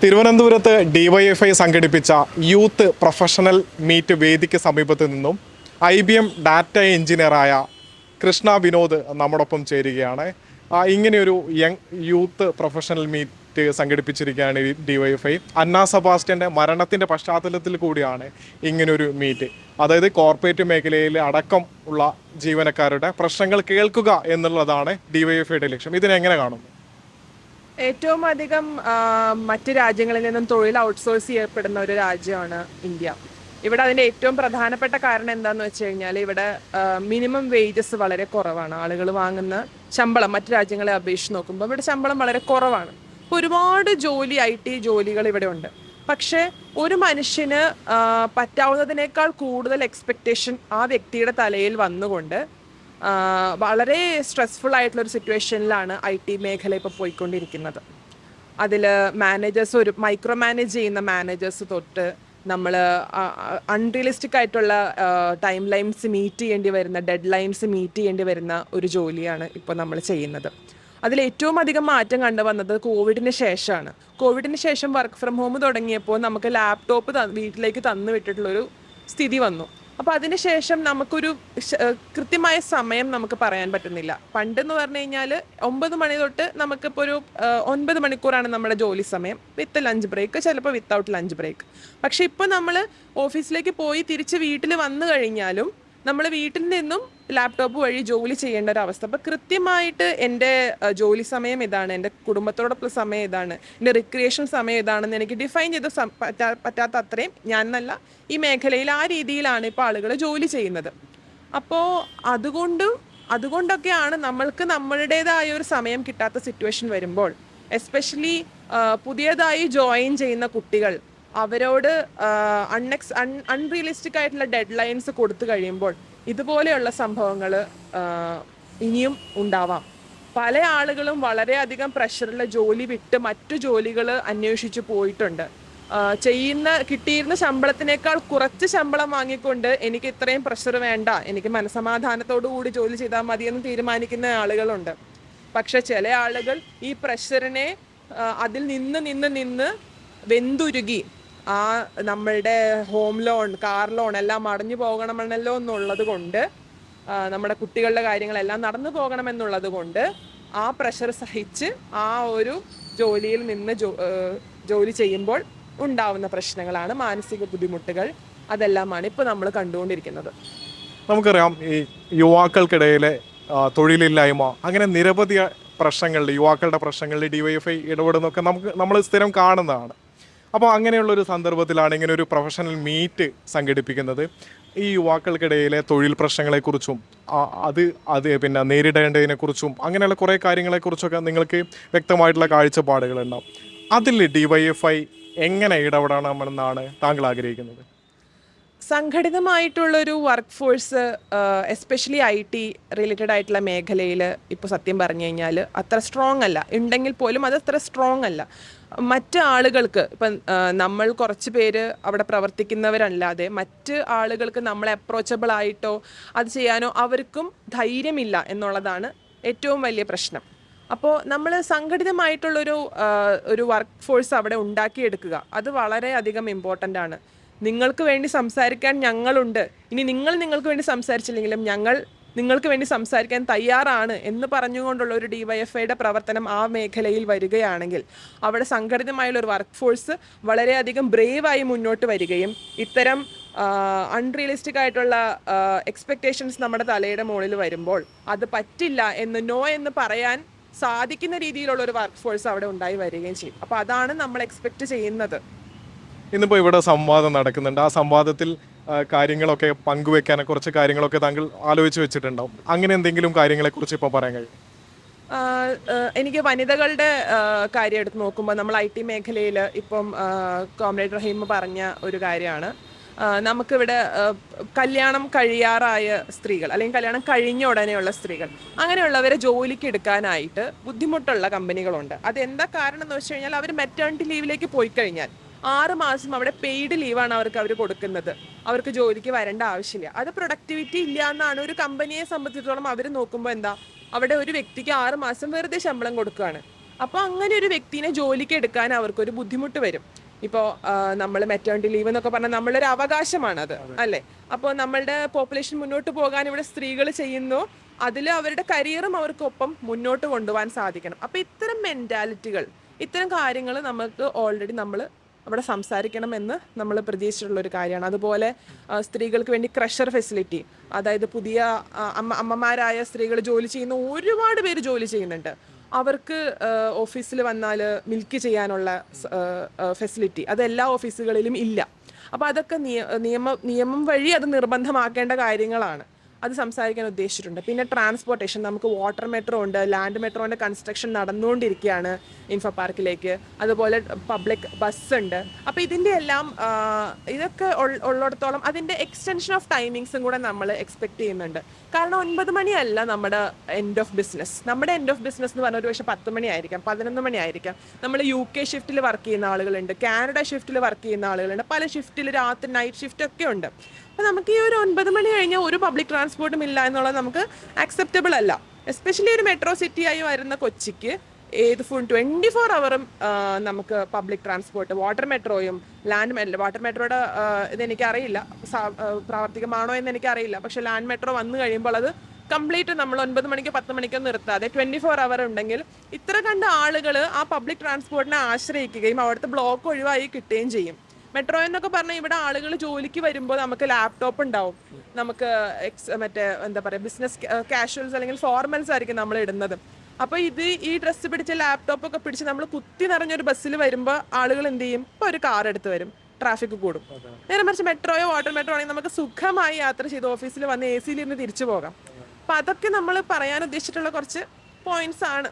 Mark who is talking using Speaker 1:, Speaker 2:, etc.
Speaker 1: തിരുവനന്തപുരത്ത് ഡിവൈഎഫ്ഐ സംഘടിപ്പിച്ച youth professional meet വേദിക്ക് സമീപത്ത് നിന്നും IBM ഡാറ്റ എഞ്ചിനീയറായ കൃഷ്ണ വിനോദ് നമ്മോടൊപ്പം ചേരുകയാണ്. ഇങ്ങനെയൊരു യങ് യൂത്ത് പ്രൊഫഷണൽ മീറ്റ് സംഘടിപ്പിച്ചിരിക്കുകയാണ് ഈ ഡിവൈഎഫ്ഐ. അന്ന സെബാസ്റ്റ്യൻ്റെ മരണത്തിൻ്റെ പശ്ചാത്തലത്തിൽ കൂടിയാണ് ഇങ്ങനൊരു മീറ്റ്. അതായത് കോർപ്പറേറ്റ് മേഖലയിൽ അടക്കം ഉള്ള ജീവനക്കാരുടെ പ്രശ്നങ്ങൾ കേൾക്കുക എന്നുള്ളതാണ് ഡിവൈഎഫ്ഐയുടെ ലക്ഷ്യം. ഇതിനെങ്ങനെ കാണുന്നു?
Speaker 2: ഏറ്റവും അധികം മറ്റ് രാജ്യങ്ങളിൽ നിന്നും തൊഴിൽ ഔട്ട്സോഴ്സ് ചെയ്യപ്പെടുന്ന ഒരു രാജ്യമാണ് ഇന്ത്യ. ഇവിടെ അതിൻ്റെ ഏറ്റവും പ്രധാനപ്പെട്ട കാരണം എന്താണെന്ന് വെച്ച് കഴിഞ്ഞാൽ ഇവിടെ മിനിമം വേജസ് വളരെ കുറവാണ്. ആളുകൾ വാങ്ങുന്ന ശമ്പളം മറ്റ് രാജ്യങ്ങളെ അപേക്ഷിച്ച് നോക്കുമ്പോൾ ഇവിടെ ശമ്പളം വളരെ കുറവാണ്. ഒരുപാട് IT ജോലികൾ ഇവിടെ ഉണ്ട്. പക്ഷേ ഒരു മനുഷ്യന് പറ്റാവുന്നതിനേക്കാൾ കൂടുതൽ എക്സ്പെക്റ്റേഷൻ ആ വ്യക്തിയുടെ തലയിൽ വന്നുകൊണ്ട് വളരെ സ്ട്രെസ്ഫുൾ ആയിട്ടുള്ളൊരു സിറ്റുവേഷനിലാണ് IT മേഖല ഇപ്പോൾ പോയിക്കൊണ്ടിരിക്കുന്നത്. അതിൽ മാനേജേഴ്സ് മൈക്രോ മാനേജ് ചെയ്യുന്ന മാനേജേഴ്സ് തൊട്ട് നമ്മൾ അൺറിയലിസ്റ്റിക് ആയിട്ടുള്ള ടൈം ലൈൻസ് മീറ്റ് ചെയ്യേണ്ടി വരുന്ന ഡെഡ് ലൈൻസ് മീറ്റ് ചെയ്യേണ്ടി വരുന്ന ഒരു ജോലിയാണ് ഇപ്പോൾ നമ്മൾ ചെയ്യുന്നത്. അതിൽ ഏറ്റവും അധികം മാറ്റം കണ്ടുവന്നത് കോവിഡിന് ശേഷമാണ്. കോവിഡിന് ശേഷം വർക്ക് ഫ്രം ഹോം തുടങ്ങിയപ്പോൾ നമുക്ക് ലാപ്ടോപ്പ് വീട്ടിലേക്ക് തന്നു വിട്ടിട്ടുള്ളൊരു സ്ഥിതി വന്നു. അപ്പോൾ അതിനുശേഷം നമുക്കൊരു കൃത്യമായ സമയം നമുക്ക് പറയാൻ പറ്റുന്നില്ല. പണ്ടെന്ന് പറഞ്ഞു കഴിഞ്ഞാൽ 9 മണി തൊട്ട് നമുക്കിപ്പോൾ ഒരു 9 മണിക്കൂറാണ് നമ്മുടെ ജോലി സമയം, വിത്ത് ലഞ്ച് ബ്രേക്ക്, ചിലപ്പോൾ വിത്തൗട്ട് ലഞ്ച് ബ്രേക്ക്. പക്ഷേ ഇപ്പോൾ നമ്മൾ ഓഫീസിലേക്ക് പോയി തിരിച്ച് വീട്ടിൽ വന്നു കഴിഞ്ഞാലും നമ്മൾ വീട്ടിൽ നിന്നും ലാപ്ടോപ്പ് വഴി ജോലി ചെയ്യേണ്ട ഒരു അവസ്ഥ. അപ്പോൾ കൃത്യമായിട്ട് എൻ്റെ ജോലി സമയം ഇതാണ്, എൻ്റെ കുടുംബത്തോടൊപ്പം സമയം ഇതാണ്, എൻ്റെ റിക്രിയേഷൻ സമയം ഇതാണെന്ന് എനിക്ക് ഡിഫൈൻ ചെയ്ത് പറ്റാത്ത അത്രയും ഞാൻ നല്ല ഈ മേഖലയിൽ ആ രീതിയിലാണ് ഇപ്പോൾ ആളുകൾ ജോലി ചെയ്യുന്നത്. അപ്പോൾ അതുകൊണ്ടൊക്കെയാണ് നമ്മൾക്ക് നമ്മളുടേതായ ഒരു സമയം കിട്ടാത്ത സിറ്റുവേഷൻ വരുമ്പോൾ, എസ്പെഷ്യലി പുതിയതായി ജോയിൻ ചെയ്യുന്ന കുട്ടികൾ അവരോട് അൺറിയലിസ്റ്റിക് ആയിട്ടുള്ള ഡെഡ് ലൈൻസ് കൊടുത്തു കഴിയുമ്പോൾ ഇതുപോലെയുള്ള സംഭവങ്ങൾ ഇനിയും ഉണ്ടാവാം. പല ആളുകളും വളരെയധികം പ്രഷറുള്ള ജോലി വിട്ട് മറ്റു ജോലികൾ അന്വേഷിച്ച് പോയിട്ടുണ്ട്. കിട്ടിയിരുന്ന ശമ്പളത്തിനേക്കാൾ കുറച്ച് ശമ്പളം വാങ്ങിക്കൊണ്ട് എനിക്ക് ഇത്രയും പ്രഷർ വേണ്ട, എനിക്ക് മനസമാധാനത്തോടു കൂടി ജോലി ചെയ്താൽ മതിയെന്ന് തീരുമാനിക്കുന്ന ആളുകളുണ്ട്. പക്ഷെ ചില ആളുകൾ ഈ പ്രഷറിനെ അതിൽ നിന്ന് വെന്തുരുകി നമ്മളുടെ ഹോം ലോൺ, കാർ ലോൺ എല്ലാം അടഞ്ഞു പോകണമെന്നല്ലോ എന്നുള്ളത് കൊണ്ട്, നമ്മുടെ കുട്ടികളുടെ കാര്യങ്ങളെല്ലാം നടന്നു പോകണമെന്നുള്ളത് കൊണ്ട് ആ പ്രഷർ സഹിച്ച് ആ ഒരു ജോലിയിൽ നിന്ന് ജോലി ചെയ്യുമ്പോൾ ഉണ്ടാവുന്ന പ്രശ്നങ്ങളാണ് മാനസിക ബുദ്ധിമുട്ടുകൾ. അതെല്ലാമാണ് ഇപ്പോൾ നമ്മൾ കണ്ടുകൊണ്ടിരിക്കുന്നത്.
Speaker 1: നമുക്കറിയാം, ഈ യുവാക്കൾക്കിടയിലെ തൊഴിലില്ലായ്മ, അങ്ങനെ നിരവധി പ്രശ്നങ്ങളിൽ, യുവാക്കളുടെ പ്രശ്നങ്ങളിൽ ഡിവൈഎഫ്ഐ ഇടപെടുന്നൊക്കെ നമ്മൾ സ്ഥിരം കാണുന്നതാണ്. അപ്പോൾ അങ്ങനെയുള്ളൊരു സന്ദർഭത്തിലാണ് ഇങ്ങനെ ഒരു പ്രൊഫഷണൽ മീറ്റ് സംഘടിപ്പിക്കുന്നത്. ഈ യുവാക്കൾക്കിടയിലെ തൊഴിൽ പ്രശ്നങ്ങളെക്കുറിച്ചും അത് പിന്നെ നേരിടേണ്ടതിനെക്കുറിച്ചും അങ്ങനെയുള്ള കുറേ കാര്യങ്ങളെക്കുറിച്ചൊക്കെ നിങ്ങൾക്ക് വ്യക്തമായിട്ടുള്ള കാഴ്ചപ്പാടുകളുണ്ടാവും. അതിൽ ഡിവൈഎഫ്ഐ എങ്ങനെ ഇടപെടണമെന്നാണ് താങ്കൾ ആഗ്രഹിക്കുന്നത്?
Speaker 2: സംഘടിതമായിട്ടുള്ളൊരു work force, especially IT related ആയിട്ടുള്ള മേഖലയിൽ ഇപ്പോൾ സത്യം പറഞ്ഞു കഴിഞ്ഞാൽ അത്ര സ്ട്രോങ് അല്ല. ഉണ്ടെങ്കിൽ പോലും അത് അത്ര സ്ട്രോങ് അല്ല. മറ്റ് ആളുകൾക്ക്, ഇപ്പം നമ്മൾ കുറച്ച് പേര് അവിടെ പ്രവർത്തിക്കുന്നവരല്ലാതെ മറ്റ് ആളുകൾക്ക് നമ്മളെ അപ്രോച്ചബിൾ ആയിട്ടോ അത് ചെയ്യാനോ അവർക്കും ധൈര്യമില്ല എന്നുള്ളതാണ് ഏറ്റവും വലിയ പ്രശ്നം. അപ്പോൾ നമ്മൾ സംഘടിതമായിട്ടുള്ളൊരു വർക്ക് ഫോഴ്സ് അവിടെ ഉണ്ടാക്കിയെടുക്കുക, അത് വളരെ അധികം ഇമ്പോർട്ടൻ്റ് ആണ്. നിങ്ങൾക്ക് വേണ്ടി സംസാരിക്കാൻ ഞങ്ങളുണ്ട്, ഇനി നിങ്ങൾക്ക് വേണ്ടി സംസാരിച്ചില്ലെങ്കിലും ഞങ്ങൾ നിങ്ങൾക്ക് വേണ്ടി സംസാരിക്കാൻ തയ്യാറാണ് എന്ന് പറഞ്ഞുകൊണ്ടുള്ള ഒരു ഡിവൈഎഫ്ഐയുടെ പ്രവർത്തനം ആ മേഖലയിൽ വരികയാണെങ്കിൽ അവിടെ സംഘടിതമായുള്ള ഒരു വർക്ക് ഫോഴ്സ് വളരെയധികം ബ്രേവായി മുന്നോട്ട് വരികയും ഇത്തരം അൺറിയലിസ്റ്റിക് ആയിട്ടുള്ള എക്സ്പെക്റ്റേഷൻസ് നമ്മുടെ തലയുടെ മുകളിൽ വരുമ്പോൾ അത് പറ്റില്ല എന്ന് പറയാൻ സാധിക്കുന്ന രീതിയിലുള്ള ഒരു വർക്ക് ഫോഴ്സ് അവിടെ ഉണ്ടായി വരികയും ചെയ്യും. അപ്പോൾ അതാണ് നമ്മൾ എക്സ്പെക്റ്റ് ചെയ്യുന്നത്.
Speaker 1: ഇന്നിപ്പോൾ ഇവിടെ സംവാദം നടക്കുന്നുണ്ട്. ആ സംവാദത്തിൽ കാര്യങ്ങളൊക്കെ പങ്കുവെക്കാൻ കുറച്ച് കാര്യങ്ങളൊക്കെ താങ്കൾ ആലോചിച്ച് വെച്ചിട്ടുണ്ടാവും. അങ്ങനെ എന്തെങ്കിലും കാര്യങ്ങളെക്കുറിച്ച് ഇപ്പോൾ പറയാൻ കഴിയും?
Speaker 2: എനിക്ക് വനിതകളുടെ കാര്യം എടുത്ത് നോക്കുമ്പോൾ നമ്മൾ IT മേഖലയിൽ ഇപ്പം കോമ്രേഡ് റഹീം പറഞ്ഞ ഒരു കാര്യമാണ്, നമുക്കിവിടെ കല്യാണം കഴിയാറായ സ്ത്രീകൾ അല്ലെങ്കിൽ കല്യാണം കഴിഞ്ഞ ഉടനെയുള്ള സ്ത്രീകൾ, അങ്ങനെയുള്ളവരെ ജോലിക്ക് എടുക്കാനായിട്ട് ബുദ്ധിമുട്ടുള്ള കമ്പനികളുണ്ട്. അതെന്താ കാരണം എന്ന് വെച്ച് കഴിഞ്ഞാൽ അവർ മെറ്റേണിറ്റി ലീവിലേക്ക് പോയി കഴിഞ്ഞാൽ 6 മാസം അവിടെ പെയ്ഡ് ലീവാണ് അവർ കൊടുക്കുന്നത്. അവർക്ക് ജോലിക്ക് വരേണ്ട ആവശ്യമില്ല. അത് പ്രൊഡക്ടിവിറ്റി ഇല്ല എന്നാണ് ഒരു കമ്പനിയെ സംബന്ധിച്ചിടത്തോളം അവർ നോക്കുമ്പോൾ. അവിടെ ഒരു വ്യക്തിക്ക് 6 മാസം വെറുതെ ശമ്പളം കൊടുക്കുകയാണ്. അപ്പോൾ അങ്ങനെ ഒരു വ്യക്തിനെ ജോലിക്ക് എടുക്കാൻ അവർക്കൊരു ബുദ്ധിമുട്ട് വരും. ഇപ്പോൾ നമ്മൾ മെറ്റേണിറ്റി ലീവ് എന്നൊക്കെ പറഞ്ഞാൽ നമ്മളൊരു അവകാശമാണത് അല്ലേ. അപ്പോൾ നമ്മളുടെ പോപ്പുലേഷൻ മുന്നോട്ട് പോകാൻ ഇവിടെ സ്ത്രീകൾ ചെയ്യുന്നു, അതിൽ അവരുടെ കരിയറും അവർക്കൊപ്പം മുന്നോട്ട് കൊണ്ടുപോകാൻ സാധിക്കണം. അപ്പോൾ ഇത്തരം മെൻറ്റാലിറ്റികൾ, ഇത്തരം കാര്യങ്ങൾ നമുക്ക് ഓൾറെഡി നമ്മൾ അവിടെ സംസാരിക്കണമെന്ന് നമ്മൾ പ്രതീക്ഷിച്ചിട്ടുള്ള ഒരു കാര്യമാണ്. അതുപോലെ സ്ത്രീകൾക്ക് വേണ്ടി ക്രഷർ ഫെസിലിറ്റി, അതായത് പുതിയ അമ്മമാരായ സ്ത്രീകൾ ജോലി ചെയ്യുന്ന ഒരുപാട് പേര് ജോലി ചെയ്യുന്നുണ്ട്. അവർക്ക് ഓഫീസിൽ വന്നാൽ മിൽക്ക് ചെയ്യാനുള്ള ഫെസിലിറ്റി അത് എല്ലാ ഓഫീസുകളിലും ഇല്ല. അപ്പോൾ അതൊക്കെ നിയമം വഴി അത് നിർബന്ധമാക്കേണ്ട കാര്യങ്ങളാണ്. അത് സംസാരിക്കാൻ ഉദ്ദേശിച്ചിട്ടുണ്ട്. പിന്നെ ട്രാൻസ്പോർട്ടേഷൻ, നമുക്ക് വാട്ടർ മെട്രോ ഉണ്ട്, ലാൻഡ് മെട്രോൻ്റെ കൺസ്ട്രക്ഷൻ നടന്നുകൊണ്ടിരിക്കുകയാണ് ഇൻഫോ പാർക്കിലേക്ക്. അതുപോലെ പബ്ലിക് ബസ് ഉണ്ട്. അപ്പോൾ ഇതിൻ്റെ എല്ലാം ഇതൊക്കെ ഉള്ളിടത്തോളം അതിൻ്റെ എക്സ്റ്റൻഷൻ ഓഫ് ടൈമിങ്സും കൂടെ നമ്മൾ എക്സ്പെക്ട് ചെയ്യുന്നുണ്ട്. കാരണം 9 മണിയല്ല നമ്മുടെ എൻഡ് ഓഫ് ബിസിനസ്. നമ്മുടെ എൻഡ് ഓഫ് ബിസിനസ് എന്ന് പറഞ്ഞാൽ ഒരു പക്ഷേ 10 മണിയായിരിക്കാം, 11 മണിയായിരിക്കാം. നമ്മൾ UK ഷിഫ്റ്റിൽ വർക്ക് ചെയ്യുന്ന ആളുകളുണ്ട്, കാനഡ ഷിഫ്റ്റിൽ വർക്ക് ചെയ്യുന്ന ആളുകളുണ്ട്, പല ഷിഫ്റ്റിൽ രാത്രി നൈറ്റ് ഷിഫ്റ്റ് ഒക്കെ ഉണ്ട്. അപ്പോൾ നമുക്ക് ഈ ഒരു 9 മണി കഴിഞ്ഞാൽ ഒരു പബ്ലിക് ട്രാൻസ്പോർട്ടും ഇല്ല എന്നുള്ളത് നമുക്ക് അക്സെപ്റ്റബിൾ അല്ല. എസ്പെഷ്യലി ഒരു മെട്രോ സിറ്റിയായി വരുന്ന കൊച്ചിക്ക് 24 അവറും നമുക്ക് പബ്ലിക് ട്രാൻസ്പോർട്ട്, വാട്ടർ മെട്രോയും വാട്ടർ മെട്രോയുടെ ഇതെനിക്കറിയില്ല, പ്രാവർത്തികമാണോ എന്ന് എനിക്കറിയില്ല. പക്ഷേ ലാൻഡ് മെട്രോ വന്നു കഴിയുമ്പോൾ അത് കംപ്ലീറ്റ് നമ്മൾ 9 മണിക്കോ 10 മണിക്കോ നിർത്താതെ 24 അവർ ഉണ്ടെങ്കിൽ ഇത്ര കണ്ട ആളുകൾ ആ പബ്ലിക് ട്രാൻസ്പോർട്ടിനെ ആശ്രയിക്കുകയും അവിടുത്തെ ബ്ലോക്ക് ഒഴിവായി കിട്ടുകയും ചെയ്യും. മെട്രോ എന്നൊക്കെ പറഞ്ഞാൽ ഇവിടെ ആളുകൾ ജോലിക്ക് വരുമ്പോൾ നമുക്ക് ലാപ്ടോപ്പ് ഉണ്ടാവും, നമുക്ക് മറ്റേ എന്താ പറയുക ബിസിനസ് കാഷ്വൽസ് അല്ലെങ്കിൽ ഫോർമൽസ് ആയിരിക്കും നമ്മൾ ഇടുന്നത്. അപ്പോൾ ഈ ഡ്രസ്സ് പിടിച്ച ലാപ്ടോപ്പൊക്കെ പിടിച്ച് നമ്മൾ കുത്തി നിറഞ്ഞൊരു ബസ്സിൽ വരുമ്പോൾ ആളുകൾ എന്ത് ചെയ്യും? ഇപ്പോൾ ഒരു കാർ എടുത്ത് വരും, ട്രാഫിക് കൂടും. നേരെ മറിച്ച് മെട്രോയോ വാട്ടർ മെട്രോ ആണെങ്കിൽ നമുക്ക് സുഖമായി യാത്ര ചെയ്ത് ഓഫീസിൽ വന്ന് AC-ലിരുന്ന് തിരിച്ചു പോകാം. അപ്പോൾ അതൊക്കെ നമ്മൾ പറയാൻ ഉദ്ദേശിച്ചിട്ടുള്ള കുറച്ച് പോയിന്റ്സ് ആണ്.